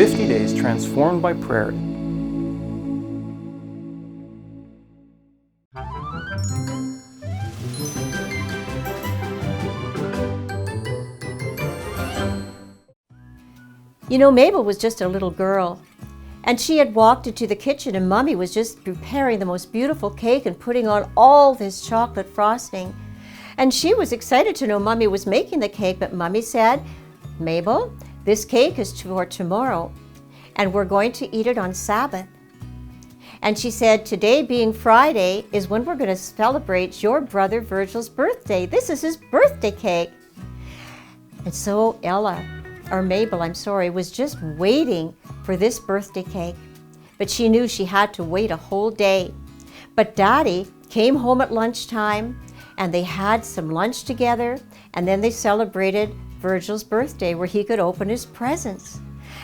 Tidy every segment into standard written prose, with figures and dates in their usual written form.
50 days transformed by prayer. You know, Mabel was just a little girl, and she had walked into the kitchen and Mommy was just preparing the most beautiful cake and putting on all this chocolate frosting. And she was excited to know Mommy was making the cake, but Mommy said, "Mabel, this cake is for tomorrow, and we're going to eat it on Sabbath." And she said, "Today being Friday is when we're going to celebrate your brother Virgil's birthday. This is his birthday cake." And so Mabel, was just waiting for this birthday cake. But she knew she had to wait a whole day. But Daddy came home at lunchtime and they had some lunch together, and then they celebrated Virgil's birthday where he could open his presents.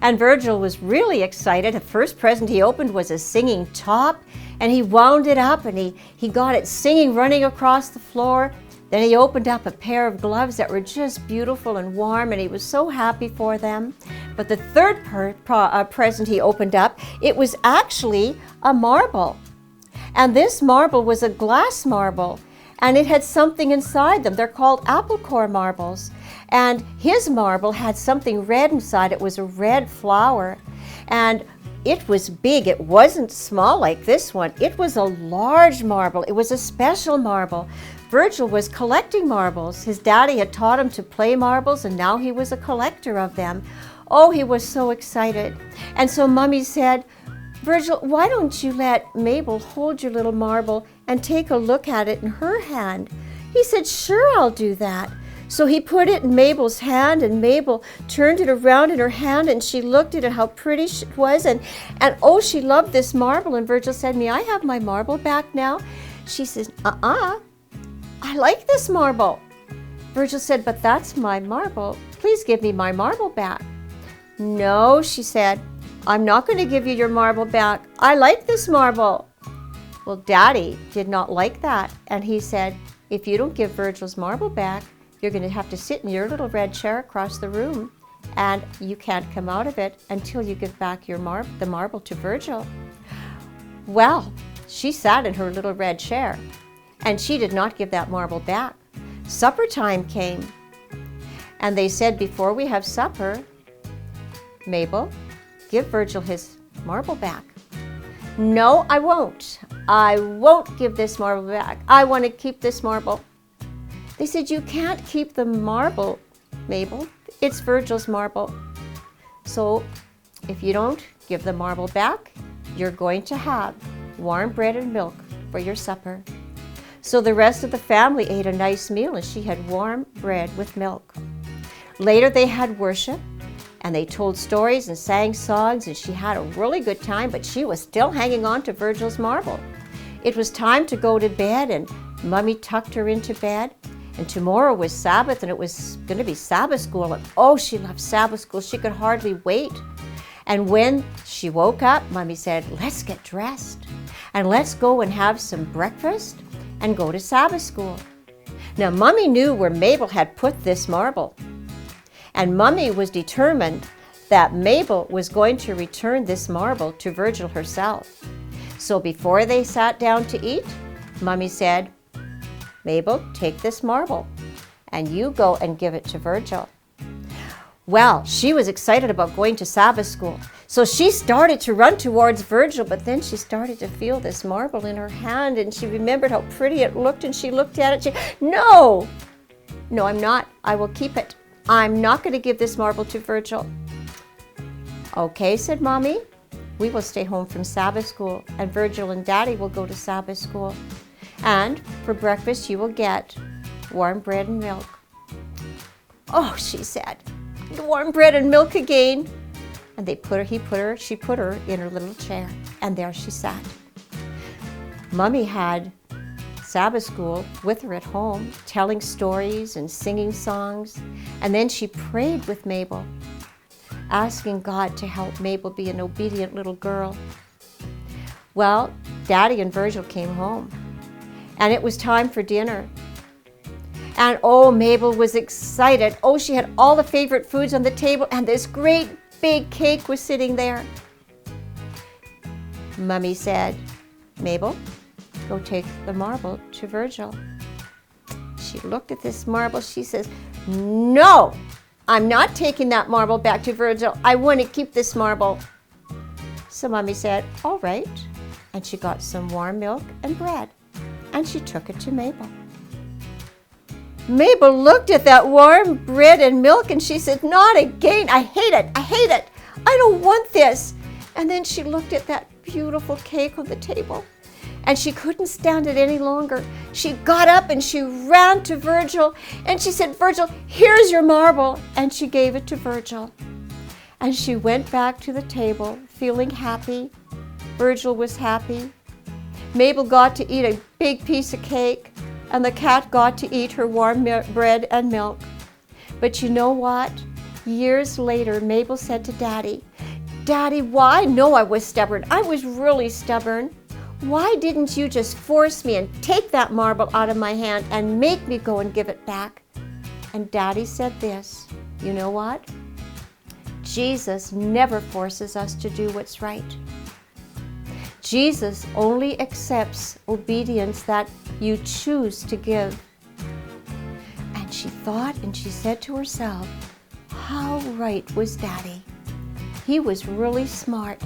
And Virgil was really excited. The first present he opened was a singing top, and he wound it up and he got it singing, running across the floor. Then he opened up a pair of gloves that were just beautiful and warm, and he was so happy for them. But the third present he opened up, it was actually a marble. And this marble was a glass marble, and it had something inside them. They're called apple core marbles. And his marble had something red inside. It was a red flower. And it was big. It wasn't small like this one. It was a large marble. It was a special marble. Virgil was collecting marbles. His daddy had taught him to play marbles, and now he was a collector of them. Oh, he was so excited. And so Mommy said, "Virgil, why don't you let Mabel hold your little marble and take a look at it in her hand?" He said, "Sure, I'll do that." So he put it in Mabel's hand, and Mabel turned it around in her hand, and she looked at it, how pretty it was, and oh, she loved this marble. And Virgil said, "May I have my marble back now?" She says, "I like this marble." Virgil said, "But that's my marble. Please give me my marble back." "No," she said, "I'm not going to give you your marble back. I like this marble." Well, Daddy did not like that, and he said, "If you don't give Virgil's marble back, you're going to have to sit in your little red chair across the room, and you can't come out of it until you give back the marble to Virgil." Well, she sat in her little red chair, and she did not give that marble back. Supper time came, and they said, "Before we have supper, Mabel, give Virgil his marble back." "No, I won't. I won't give this marble back. I want to keep this marble." They said, "You can't keep the marble, Mabel. It's Virgil's marble. So if you don't give the marble back, you're going to have warm bread and milk for your supper." So the rest of the family ate a nice meal, and she had warm bread with milk. Later they had worship, and they told stories and sang songs, and she had a really good time, but she was still hanging on to Virgil's marble. It was time to go to bed, and Mommy tucked her into bed. And tomorrow was Sabbath, and it was going to be Sabbath school. And oh, she loved Sabbath school. She could hardly wait. And when she woke up, Mommy said, "Let's get dressed, and let's go and have some breakfast and go to Sabbath school." Now, Mommy knew where Mabel had put this marble. And Mommy was determined that Mabel was going to return this marble to Virgil herself. So before they sat down to eat, Mommy said, "Mabel, take this marble, and you go and give it to Virgil." Well, she was excited about going to Sabbath school. So she started to run towards Virgil, but then she started to feel this marble in her hand, and she remembered how pretty it looked, and she looked at it. No, I'm not. I will keep it. I'm not going to give this marble to Virgil." "Okay," said Mommy. "We will stay home from Sabbath school, and Virgil and Daddy will go to Sabbath school. And for breakfast, you will get warm bread and milk." "Oh," she said, "warm bread and milk again." And she put her in her little chair, and there she sat. Mommy had Sabbath school with her at home, telling stories and singing songs. And then she prayed with Mabel, asking God to help Mabel be an obedient little girl. Well, Daddy and Virgil came home, and it was time for dinner. And oh, Mabel was excited. Oh, she had all the favorite foods on the table, and this great big cake was sitting there. Mummy said, Mabel, go take the marble to Virgil. She looked at this marble. She says, no, I'm not taking that marble back to Virgil. I want to keep this marble. So Mummy said, all right. And she got some warm milk and bread, and she took it to Mabel. Mabel looked at that warm bread and milk, and she said, not again. I hate it. I hate it. I don't want this. And then she looked at that beautiful cake on the table, and she couldn't stand it any longer. She got up and she ran to Virgil, and she said, Virgil, here's your marble. And she gave it to Virgil. And she went back to the table feeling happy. Virgil was happy. Mabel got to eat a big piece of cake, and the cat got to eat her warm bread and milk. But you know what? Years later, Mabel said to Daddy, Daddy, why? No, I was stubborn. I was really stubborn. Why didn't you just force me and take that marble out of my hand and make me go and give it back? And Daddy said this, you know what? Jesus never forces us to do what's right. Jesus only accepts obedience that you choose to give. And she thought and she said to herself, how right was Daddy? He was really smart.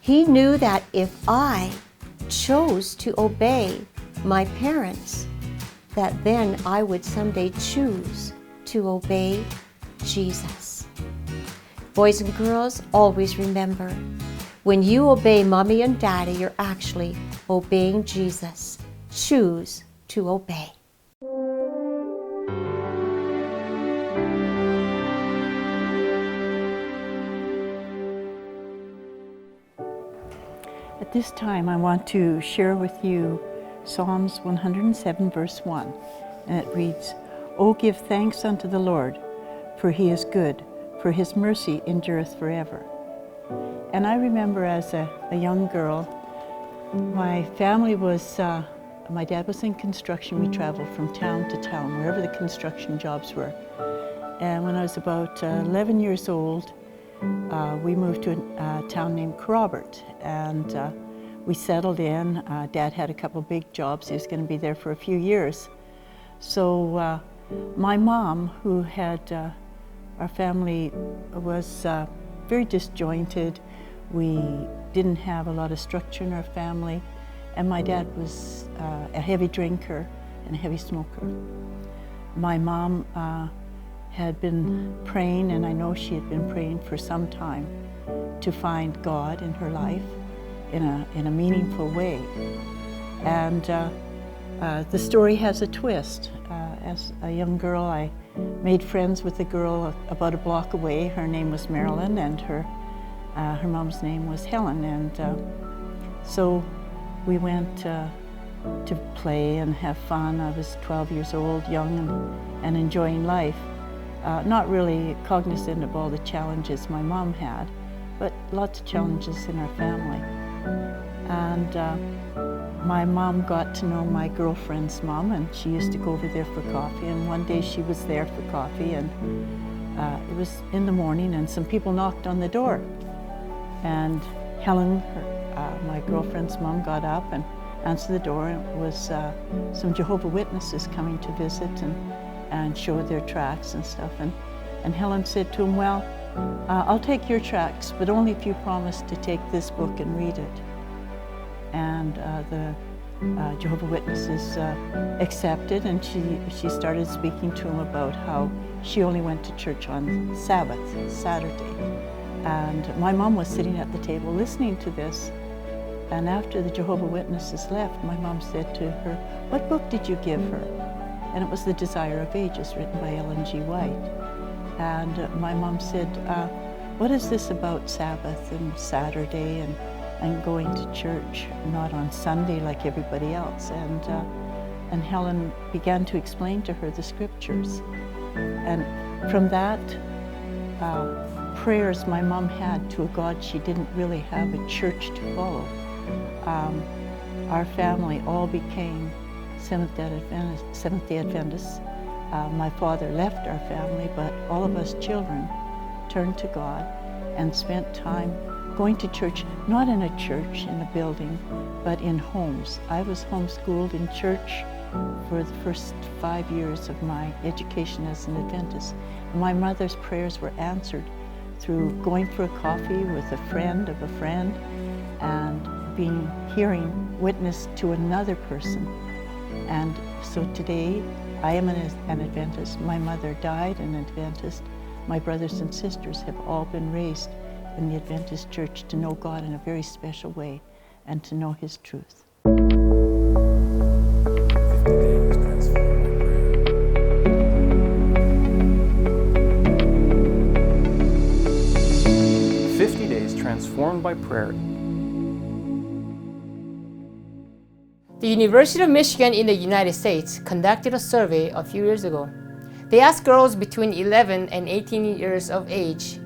He knew that if I chose to obey my parents, that then I would someday choose to obey Jesus. Boys and girls, always remember, when you obey Mommy and Daddy, you're actually obeying Jesus. Choose to obey. At this time, I want to share with you Psalms 107, verse 1, and it reads, O give thanks unto the Lord, for he is good, for his mercy endureth forever. And I remember as a young girl, my family was, my dad was in construction. We traveled from town to town, wherever the construction jobs were. And when I was about 11 years old, we moved to a town named Kerrobert, and we settled in. Dad had a couple big jobs. He was going to be there for a few years. So my mom, who had, our family was very disjointed. We didn't have a lot of structure in our family, and my dad was a heavy drinker and a heavy smoker. My mom had been praying, and I know she had been praying for some time, to find God in her life in a meaningful way. And the story has a twist. As a young girl, I made friends with a girl about a block away. Her name was Marilyn, and her mom's name was Helen. And so we went to play and have fun. I was 12 years old, young and enjoying life. Not really cognizant of all the challenges my mom had, but lots of challenges in our family. And my mom got to know my girlfriend's mom, and she used to go over there for coffee. And one day she was there for coffee, and it was in the morning, and some people knocked on the door. And Helen, my girlfriend's mom, got up and answered the door. It was some Jehovah's Witnesses coming to visit and show their tracts and stuff. And Helen said to him, well, I'll take your tracts, but only if you promise to take this book and read it. And the Jehovah's Witnesses accepted, and she started speaking to him about how she only went to church on Sabbath, Saturday. And my mom was sitting at the table listening to this. And after the Jehovah's Witnesses left, my mom said to her, what book did you give her? And it was The Desire of Ages, written by Ellen G. White. And my mom said, what is this about Sabbath and Saturday and going to church, not on Sunday like everybody else? And Helen began to explain to her the scriptures. And from that, prayers my mom had to a God she didn't really have a church to follow, our family all became Seventh-day Adventists. My father left our family, but all of us children turned to God, and spent time going to church, not in a church, in a building, but in homes. I was homeschooled in church for the first 5 years of my education as an Adventist. And my mother's prayers were answered through going for a coffee with a friend of a friend and hearing witness to another person. And so today I am an Adventist. My mother died an Adventist. My brothers and sisters have all been raised in the Adventist church to know God in a very special way and to know His truth. 50 days transformed by prayer. The University of Michigan in the United States conducted a survey a few years ago. They asked girls between 11 and 18 years of age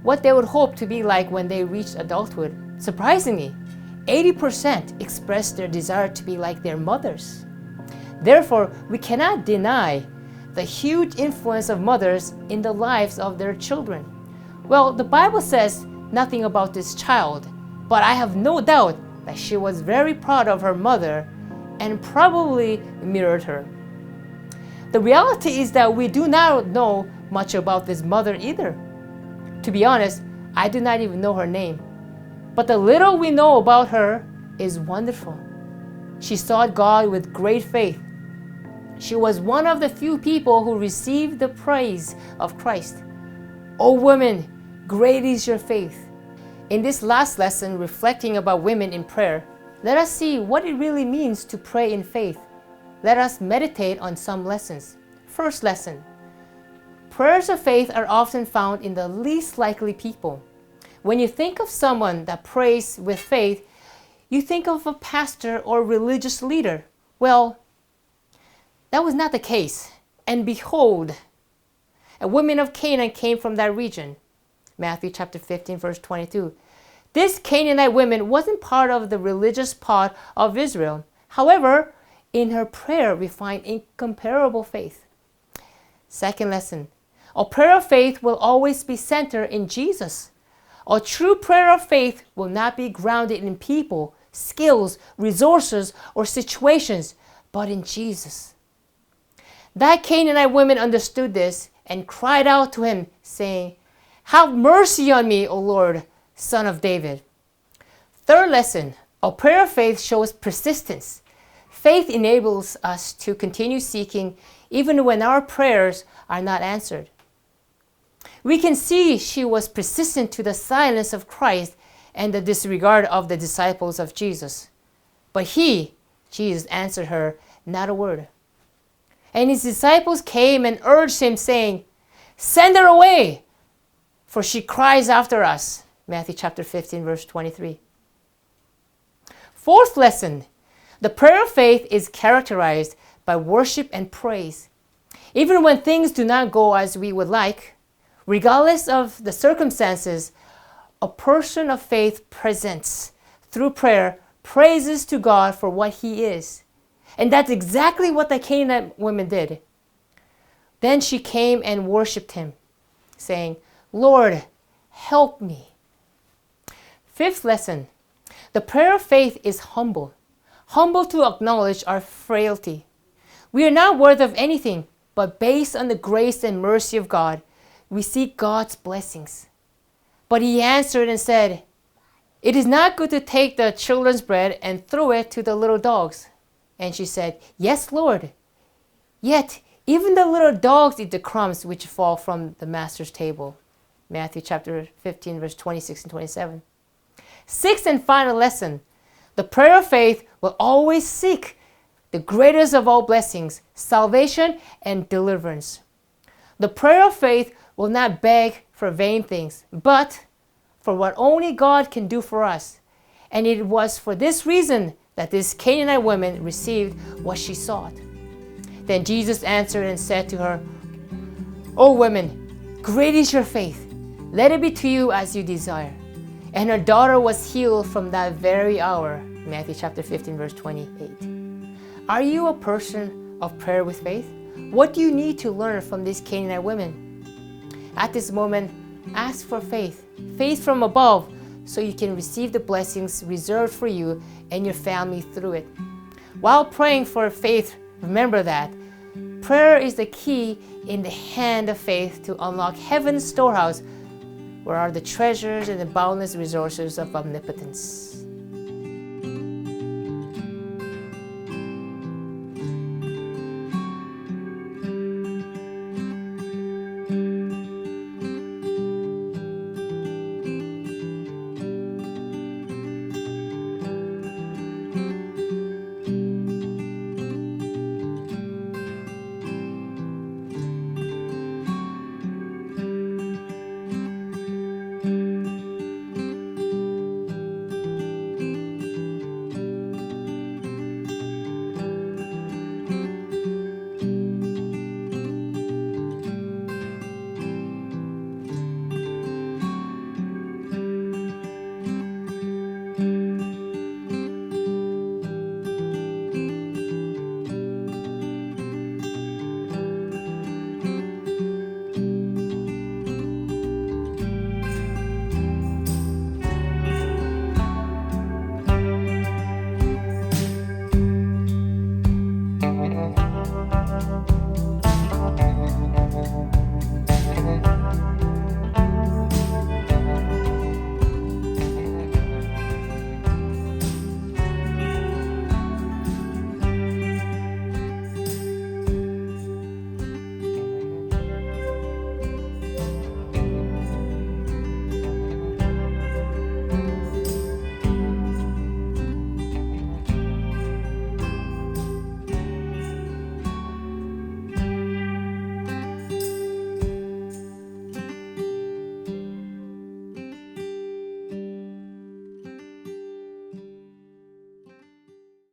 what they would hope to be like when they reached adulthood. Surprisingly, 80% expressed their desire to be like their mothers. Therefore, we cannot deny the huge influence of mothers in the lives of their children. Well, the Bible says nothing about this child, but I have no doubt that she was very proud of her mother and probably mirrored her. The reality is that we do not know much about this mother either. To be honest, I do not even know her name. But the little we know about her is wonderful. She sought God with great faith. She was one of the few people who received the praise of Christ. O women, great is your faith. In this last lesson, reflecting about women in prayer, let us see what it really means to pray in faith. Let us meditate on some lessons. First lesson. Prayers of faith are often found in the least likely people. When you think of someone that prays with faith, you think of a pastor or religious leader. Well, that was not the case. And behold, a woman of Canaan came from that region. Matthew chapter 15, verse 22. This Canaanite woman wasn't part of the religious part of Israel. However, in her prayer, we find incomparable faith. Second lesson. A prayer of faith will always be centered in Jesus. A true prayer of faith will not be grounded in people, skills, resources, or situations, but in Jesus. That Canaanite woman understood this and cried out to him, saying, "Have mercy on me, O Lord, Son of David." Third lesson, a prayer of faith shows persistence. Faith enables us to continue seeking even when our prayers are not answered. We can see she was persistent to the silence of Christ and the disregard of the disciples of Jesus. But Jesus, answered her not a word. And his disciples came and urged him, saying, "Send her away, for she cries after us." Matthew chapter 15, verse 23. Fourth lesson, the prayer of faith is characterized by worship and praise. Even when things do not go as we would like, regardless of the circumstances, a person of faith presents, through prayer, praises to God for what He is. And that's exactly what the Canaanite woman did. Then she came and worshipped Him, saying, "Lord, help me." Fifth lesson, the prayer of faith is humble. Humble to acknowledge our frailty. We are not worth of anything, but based on the grace and mercy of God, we seek God's blessings. But he answered and said, "It is not good to take the children's bread and throw it to the little dogs." And she said, "Yes, Lord. Yet even the little dogs eat the crumbs which fall from the master's table." Matthew chapter 15, verse 26 and 27. Sixth and final lesson, the prayer of faith will always seek the greatest of all blessings, salvation and deliverance. The prayer of faith will not beg for vain things, but for what only God can do for us. And it was for this reason that this Canaanite woman received what she sought. Then Jesus answered and said to her, "O woman, great is your faith. Let it be to you as you desire." And her daughter was healed from that very hour. Matthew chapter 15, verse 28. Are you a person of prayer with faith? What do you need to learn from this Canaanite woman? At this moment, Ask for faith, faith from above, so you can receive the blessings reserved for you and your family through it. While praying for faith, remember that prayer is the key in the hand of faith to unlock heaven's storehouse, where are the treasures and the boundless resources of omnipotence.